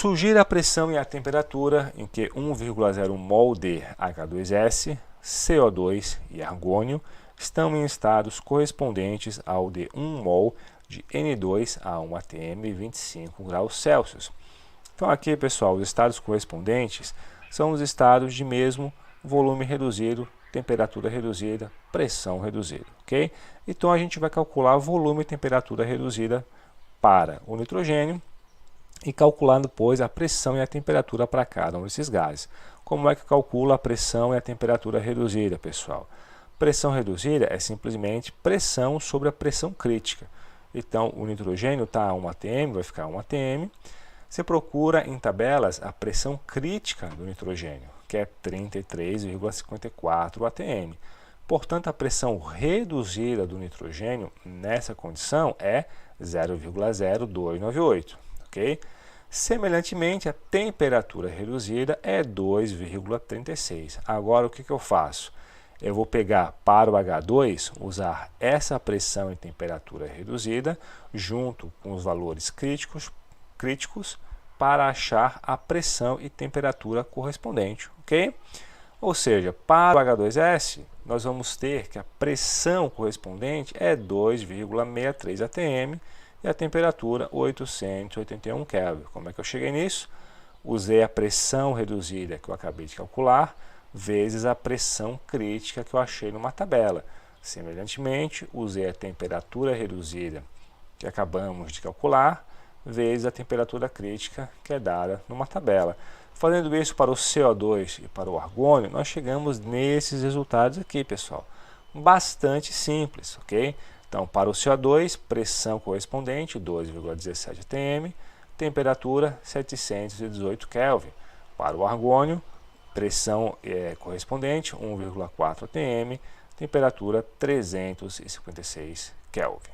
Surgir a pressão e a temperatura em que 1,01 mol de H2S, CO2 e argônio estão em estados correspondentes ao de 1 mol de N2A1 ATM 25 graus Celsius. Então aqui, pessoal, os estados correspondentes são os estados de mesmo volume reduzido, temperatura reduzida, pressão reduzida, ok? Então a gente vai calcular volume e temperatura reduzida para o nitrogênio e calcular depois a pressão e a temperatura para cada um desses gases. Como é que calcula a pressão e a temperatura reduzida, pessoal? Pressão reduzida é simplesmente pressão sobre a pressão crítica. Então, o nitrogênio está a 1 atm, vai ficar 1 atm. Você procura em tabelas a pressão crítica do nitrogênio, que é 33,54 atm. Portanto, a pressão reduzida do nitrogênio nessa condição é 0,0298. Okay? Semelhantemente, a temperatura reduzida é 2,36. Agora, o que eu faço? Eu vou pegar para o H2, usar essa pressão e temperatura reduzida junto com os valores críticos para achar a pressão e temperatura correspondente. Okay? Ou seja, para o H2S, nós vamos ter que a pressão correspondente é 2,63 atm, e a temperatura 881 Kelvin. Como é que eu cheguei nisso? Usei a pressão reduzida que eu acabei de calcular, vezes a pressão crítica que eu achei numa tabela. Semelhantemente, usei a temperatura reduzida que acabamos de calcular, vezes a temperatura crítica que é dada numa tabela. Fazendo isso para o CO2 e para o argônio, nós chegamos nesses resultados aqui, pessoal. Bastante simples, ok? Então, para o CO2, pressão correspondente 2,17 atm, temperatura 718 Kelvin. Para o argônio, pressão correspondente 1,4 atm, temperatura 356 Kelvin.